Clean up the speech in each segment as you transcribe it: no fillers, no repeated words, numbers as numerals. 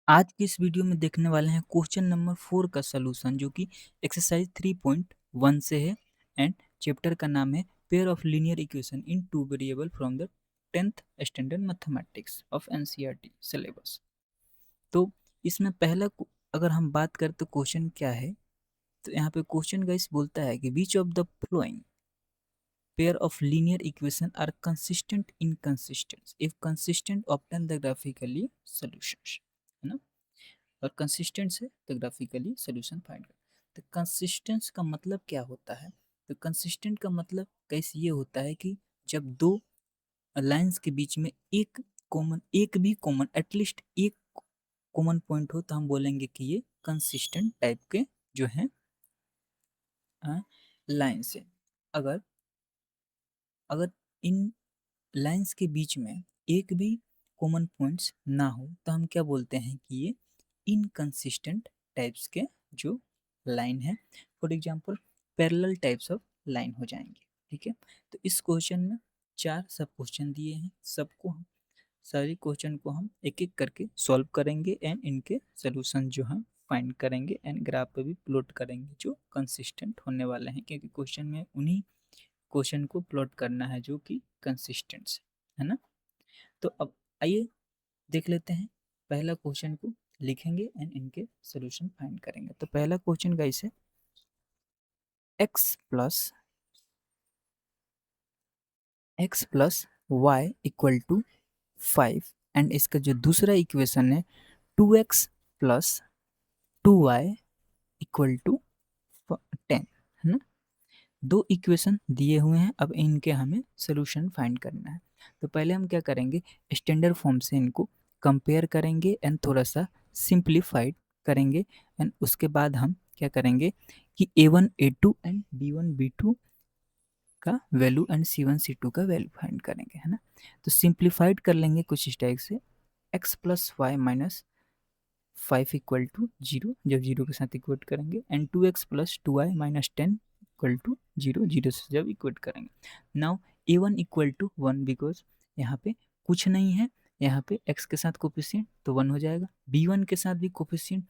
आज की इस वीडियो में देखने वाले हैं क्वेश्चन नंबर 4 का सलूशन जो कि एक्सरसाइज 3.1 से है एंड चैप्टर का नाम है pair of linear equation in two variable from the 10th standard mathematics of NCERT syllabus. तो इसमें अगर हम बात करें तो क्वेश्चन क्या है, तो यहाँ पे क्वेश्चन गाइस बोलता है कि which of the flowing pair of linear equation are consistent in consistence if consistent obtain the graphically solutions, है ना। और कंसिस्टेंट से तो ग्राफिकली सोल्यूशन फाइंड कर। तो कंसिस्टेंस का मतलब क्या होता है? तो कंसिस्टेंट का मतलब कैसे ये होता है कि जब दो लाइंस के बीच में एक भी कॉमन एटलीस्ट एक कॉमन पॉइंट हो तो हम बोलेंगे कि ये कंसिस्टेंट टाइप के जो है लाइंस है। अगर अगर इन लाइंस के बीच में एक भी कॉमन पॉइंट्स ना हो तो हम क्या बोलते हैं कि ये इनकंसिस्टेंट टाइप्स के जो लाइन है। For example parallel types of line हो जाएंगे। ठीक है, तो इस क्वेश्चन में 4 सब क्वेश्चन दिए हैं, सारे क्वेश्चन को हम एक एक करके सॉल्व करेंगे एंड इनके सोल्यूशन जो हम फाइंड करेंगे एंड ग्राफ पे भी प्लॉट करेंगे जो कंसिस्टेंट होने वाले हैं, क्योंकि क्वेश्चन में उन्हीं क्वेश्चन को प्लॉट करना है जो कि कंसिस्टेंट है ना। तो अब आइए देख लेते हैं, पहला क्वेश्चन को लिखेंगे एंड इनके सॉल्यूशन फाइंड करेंगे। तो पहला क्वेश्चन गाइस है x plus y equal to 5 and इसका जो दूसरा इक्वेशन है 2x plus 2y equal to 10, है ना। दो इक्वेशन दिए हुए हैं, अब इनके हमें सोल्यूशन फाइंड करना है। तो पहले हम क्या करेंगे, स्टैंडर्ड फॉर्म से इनको कंपेयर करेंगे एंड थोड़ा सा सिंप्लीफाइड करेंगे एंड उसके बाद हम क्या करेंगे कि a1 a2 and b1 b2 का वैल्यू एंड c1 c2 का वैल्यू फाइंड करेंगे, है ना। तो सिंप्लीफाइड कर लेंगे कुछ इस टाइप से, x plus y minus 5 equal to 0, जब 0 के साथ इक्वेट करेंगे and 2x plus 2y minus 10 equal to 0, 0 से जब इक्वेट करेंगे। Now a1 equal to 1 because यहाँ पे कुछ नहीं है, यहाँ पे x के साथ कोफिशिएंट तो 1 हो जाएगा, b1 के साथ भी कोफिशिएंट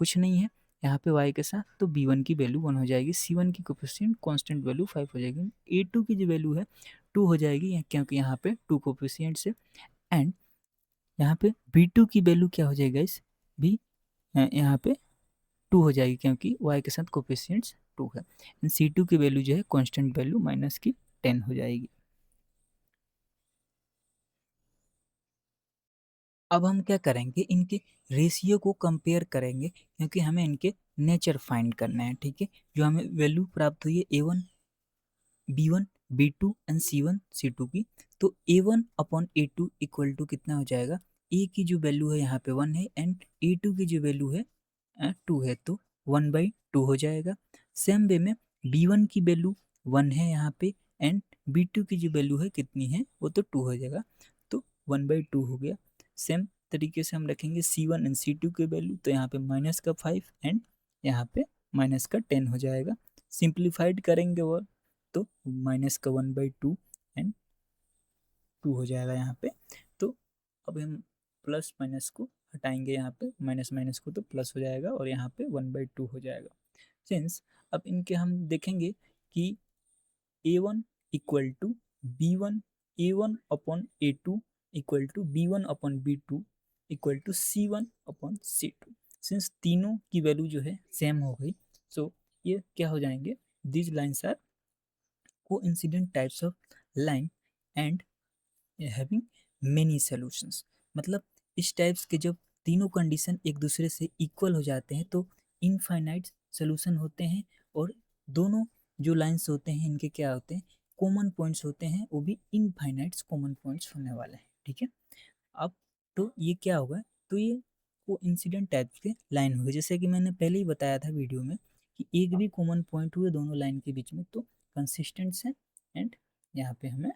कुछ नहीं है यहाँ पे y के साथ, तो b1 की वैल्यू 1 हो जाएगी, c1 की कोफिशिएंट कांस्टेंट वैल्यू 5 हो जाएगी, a2 की जो वैल्यू है 2 हो जाएगी क्योंकि यहाँ पे 2 कोफिशिएंट्स है एंड यहाँ पे b2 की वैल्यू क्या हो जाएगा इस भी यहाँ पे 2 हो जाएगी क्योंकि y के साथ कोफिशिएंट्स 2 है एंड c2 की वैल्यू जो है कांस्टेंट वैल्यू माइनस की 10 हो जाएगी। अब हम क्या करेंगे, इनके रेशियो को कंपेयर करेंगे क्योंकि हमें इनके नेचर फाइंड करना है। ठीक है, जो हमें वैल्यू प्राप्त हुई है a1 b1 b2 and c1 c2 की, तो a1 upon a2 equal to कितना हो जाएगा, a की जो वैल्यू है यहाँ पे 1 है एंड a2 की जो वैल्यू है 2 है, तो 1/2 हो जाएगा। सेम वे में b1 की वैल्यू 1 है यहाँ पे एंड b2 की जो वैल्यू है कितनी है वो तो 2 हो जाएगा, तो 1/2 हो गया। सेम तरीके से हम रखेंगे c1 एंड c2 की वैल्यू, तो यहाँ पे माइनस का 5 एंड यहाँ पे माइनस का 10 हो जाएगा। सिंप्लीफाइड करेंगे वो तो माइनस का 1/2 एंड 2 हो जाएगा यहाँ पे। तो अब हम प्लस माइनस को हटाएंगे, यहाँ पे माइनस माइनस को तो प्लस हो जाएगा और यहाँ पे 1/2 हो जाएगा। सिंस अब इनके हम देखेंगे कि a1 equal to b1, a1 upon a2 equal to b1 upon b2 equal to c1 upon c2। Since तीनों की वैल्यू जो है सेम हो गई, सो ये क्या हो जाएंगे, this lines are coincident types of line and having many solutions. मतलब इस टाइप्स के जब तीनों कंडीशन एक दूसरे से इक्वल हो जाते हैं तो इनफाइनाइट सॉल्यूशन होते हैं, और दोनों जो लाइंस होते हैं इनके क्या होते हैं, कॉमन पॉइंट्स होते हैं, वो भी इनफाइनाइट कॉमन पॉइंट्स होने वाले हैं। ठीक है, अब तो ये क्या होगा, तो ये को इंसिडेंट टाइप्स के लाइन होगी, जैसे कि मैंने पहले ही बताया था वीडियो में कि एक भी कॉमन पॉइंट हुए दोनों लाइन के बीच में तो कंसिस्टेंट है एंड यहाँ पे हमें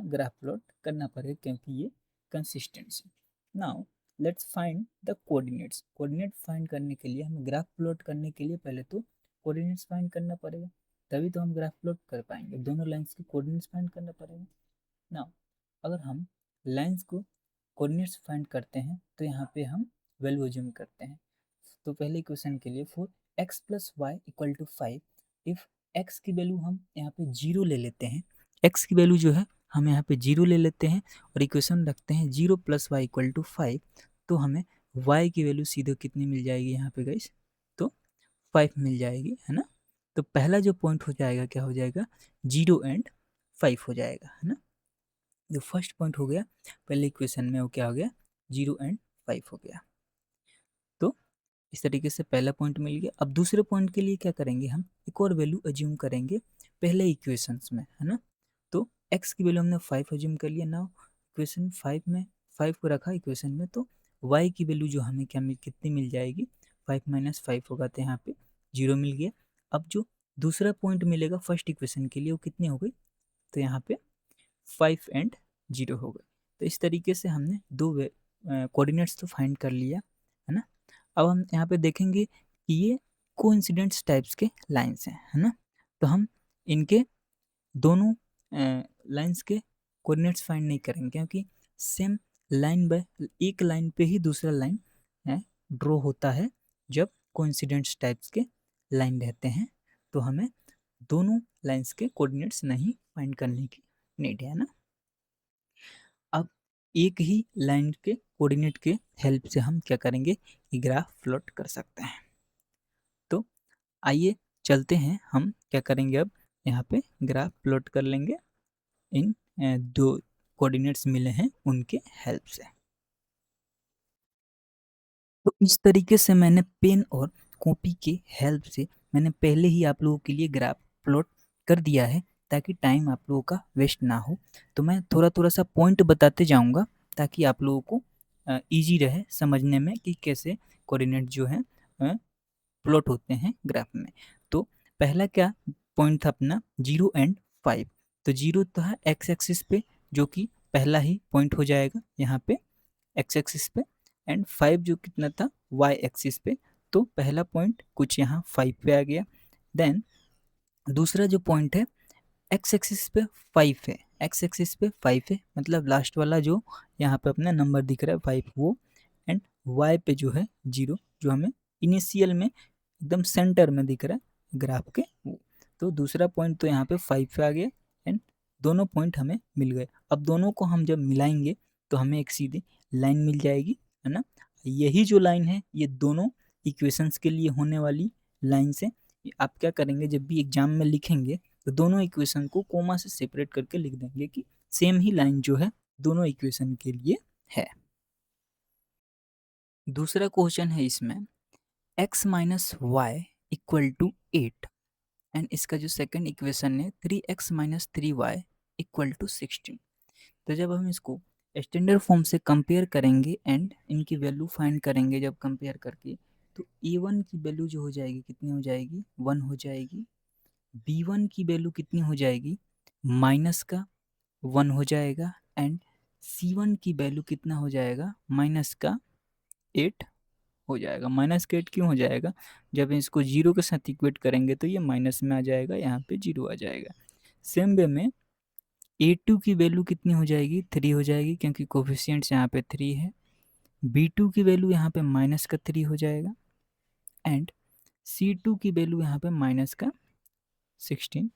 ग्राफ प्लॉट करना पड़ेगा क्योंकि ये consistency. Now let's find the coordinates. Coordinate find करने के लिए हमें ग्राफ प्लॉट करने के लिए पहले तो कोऑर्डिनेट्स फाइंड करना पड़ेगा, तभी तो हम ग्राफ प्लॉट कर पाएंगे, दोनों लाइंस के कोऑर्डिनेट्स फाइंड करना पड़ेगा। नाउ अगर हम लाइंस को कोऑर्डिनेट्स फाइंड करते हैं तो यहाँ पे हम वैल्यू अज्यूम करते हैं। तो पहले इक्वेशन के लिए for x plus y equal to 5, if x की वैल्यू हम यहाँ पे 0 ले लेते हैं, x की वैल्यू जो है हम यहाँ पे 0 ले लेते हैं और इक्वेशन रखते हैं 0 प्लस वाई इक्वल टू 5, तो हमें y की वैल्यू सीधे कितनी मिल जाएगी यहाँ पे गाइस, तो 5 मिल जाएगी, है ना। तो पहला जो पॉइंट हो जाएगा क्या हो जाएगा, 0 एंड 5 हो जाएगा, है ना। जो फर्स्ट पॉइंट हो गया पहले इक्वेशन में वो क्या हो गया, 0 एंड 5 हो गया। तो इस तरीके से पहला पॉइंट मिल गया। अब दूसरे पॉइंट के लिए क्या करेंगे, हम एक और वैल्यू अज्यूम करेंगे पहले इक्वेशंस में, है ना। तो x की वैल्यू हमने 5 अज्यूम कर लिया। नाउ इक्वेशन 5 में 5 को रखा इक्वेशन में, तो y की वैल्यू जो हमें क्या कितनी मिल जाएगी, 5 माइनस 5 होगा, तो यहाँ पे 0 मिल गया। अब जो दूसरा पॉइंट मिलेगा फर्स्ट इक्वेशन के लिए वो कितनी हो गई, तो यहाँ पे 5 एंड 0 हो गए। तो इस तरीके से हमने दो कोऑर्डिनेट्स तो फाइंड कर लिया, है ना। अब हम यहाँ पे देखेंगे कि ये कोइंसिडेंट्स टाइप्स के लाइंस हैं, है ना। तो हम इनके दोनों लाइंस के कोऑर्डिनेट्स फाइंड नहीं करेंगे, क्योंकि सेम लाइन बाय एक लाइन पे ही दूसरा लाइन ड्रॉ होता है जब कोइंसिडेंट्स टाइप्स के लाइन रहते हैं। तो हमें दोनों लाइंस के कोऑर्डिनेट्स नहीं फाइंड करने की नीड है ना। अब एक ही लाइन के कोऑर्डिनेट के हेल्प से हम क्या करेंगे, ग्राफ प्लॉट कर सकते हैं। तो आइए चलते हैं, हम क्या करेंगे अब यहाँ पे ग्राफ प्लॉट कर लेंगे इन दो कोऑर्डिनेट्स मिले हैं उनके हेल्प से। तो इस तरीके से मैंने पेन और कॉपी के हेल्प से मैंने पहले ही आप लोगों के लिए ग्राफ प्लॉट कर दिया है, ताकि टाइम आप लोगों का वेस्ट ना हो। तो मैं थोड़ा थोड़ा सा पॉइंट बताते जाऊंगा ताकि आप लोगों को इजी रहे समझने में कि कैसे कोऑर्डिनेट जो है प्लॉट होते हैं ग्राफ में। तो पहला क्या पॉइंट था अपना, 0 एंड 5। तो 0 था एक्स एक्सिस पे, जो कि पहला ही पॉइंट हो जाएगा यहाँ पे एक्स एक्सिस पे, एंड 5 जो कितना था वाई एक्सिस पे। तो पहला पॉइंट कुछ यहाँ 5 पे आ गया। देन दूसरा जो पॉइंट है एक्स एक्सिस पे 5 है, एक्स एक्सिस पे 5 है, मतलब लास्ट वाला जो यहाँ पे अपना नंबर दिख रहा है 5 वो, एंड वाई पे जो है 0, जो हमें इनिशियल में एकदम सेंटर में दिख रहा है ग्राफ के वो। तो दूसरा पॉइंट तो यहाँ पे 5 पे आ गया एंड दोनों पॉइंट हमें मिल गए। अब दोनों को हम जब मिलाएंगे तो हमें एक सीधी लाइन मिल जाएगी, है ना। यही जो लाइन है ये दोनों इक्वेशंस के लिए होने वाली लाइन से आप क्या करेंगे, जब भी एग्जाम में लिखेंगे तो दोनों इक्वेशन को कोमा से सेपरेट करके लिख देंगे कि सेम ही लाइन जो है दोनों इक्वेशन के लिए है। दूसरा क्वेश्चन है इसमें x minus y equal to 8, and इसका जो सेकंड इक्वेशन है 3x minus 3y equal to 16। तो जब हम इसको स्टैंडर्ड फॉर्म से कंपेयर करेंगे एंड इनकी वैल्यू फाइंड करेंगे जब कंपेयर करके, तो a1 की वैल्यू जो हो जाएगी कितनी हो जाएगी, 1 हो जाएगी। b1 की वैल्यू कितनी हो जाएगी, माइनस का 1 हो जाएगा, एंड c1 की वैल्यू कितना हो जाएगा, माइनस का 8 हो जाएगा। माइनस का 8 क्यों हो जाएगा, जब इसको 0 के साथ इक्वेट करेंगे तो ये माइनस में आ जाएगा, यहाँ पे 0 आ जाएगा। सेम वे में a2 की वैल्यू कितनी हो जाएगी, 3 हो जाएगी, क्योंकि कोफिशियंट्स यहाँ पे 3 है। b2 की वैल्यू यहाँ पे माइनस का 3 हो जाएगा, एंड c2 की वैल्यू यहाँ पे माइनस का 16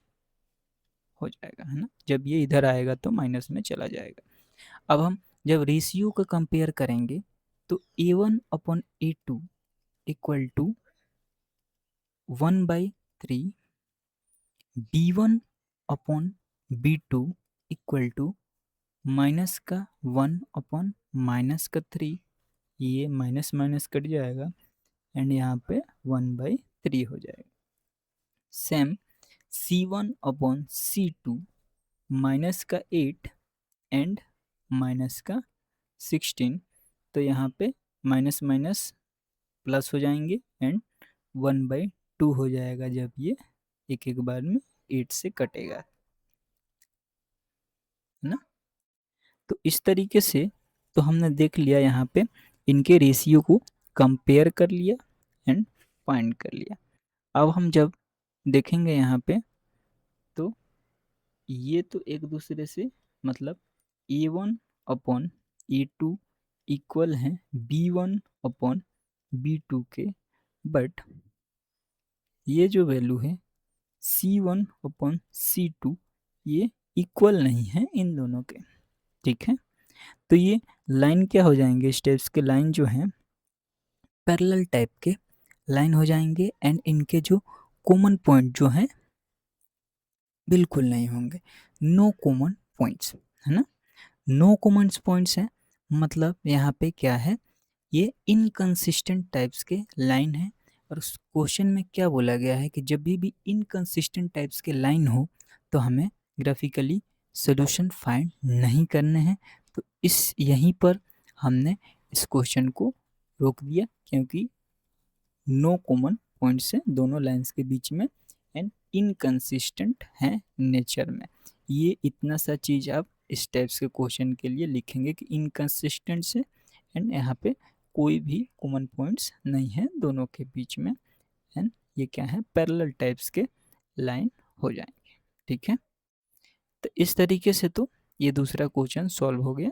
हो जाएगा, है ना। जब ये इधर आएगा तो माइनस में चला जाएगा। अब हम जब रेशियो का कंपेयर करेंगे तो a1 upon a2 equal to 1/3, b1 upon b2 equal to minus का 1 अपॉन माइनस का 3, ये माइनस माइनस कट जाएगा एंड यहाँ पे 1/3 हो जाएगा। Same c1 upon c2 minus का 8 एंड माइनस का 16, तो यहाँ पे माइनस माइनस प्लस हो जाएंगे एंड 1/2 हो जाएगा जब ये एक एक बार में 8 से कटेगा, है ना। तो इस तरीके से तो हमने देख लिया यहाँ पे इनके रेशियो को कंपेयर कर लिया एंड फाइंड कर लिया। अब हम जब देखेंगे यहाँ पे तो ये तो एक दूसरे से मतलब a1 अपॉन a2 इक्वल हैं B1 अपॉन B2 के, बट ये जो वैल्यू है C1 अपॉन C2 ये इक्वल नहीं है इन दोनों के, ठीक है। तो ये लाइन क्या हो जाएंगे, स्टेप्स के लाइन जो हैं पैरेलल टाइप के लाइन हो जाएंगे, एंड इनके जो कॉमन पॉइंट जो हैं बिल्कुल नहीं होंगे, नो कॉमन पॉइंट्स, है ना। नो कॉमन पॉइंट्स हैं, मतलब यहाँ पे क्या है, ये इनकंसिस्टेंट टाइप्स के लाइन है। और उस क्वेश्चन में क्या बोला गया है कि जब भी इनकंसिस्टेंट टाइप्स के लाइन हो तो हमें ग्राफिकली सोल्यूशन फाइंड नहीं करने हैं। तो इस यहीं पर हमने इस क्वेश्चन को रोक दिया, क्योंकि नो कॉमन पॉइंट्स हैं दोनों लाइंस के बीच में एंड इनकंसिस्टेंट हैं नेचर में। ये इतना सा चीज़ आप इस टाइप्स के क्वेश्चन के लिए लिखेंगे कि इनकंसिस्टेंट से, एंड यहाँ पे कोई भी कॉमन पॉइंट्स नहीं है दोनों के बीच में, एंड ये क्या है, पैरेलल टाइप्स के लाइन हो जाएंगे, ठीक है। तो इस तरीके से तो ये दूसरा क्वेश्चन सॉल्व हो गया।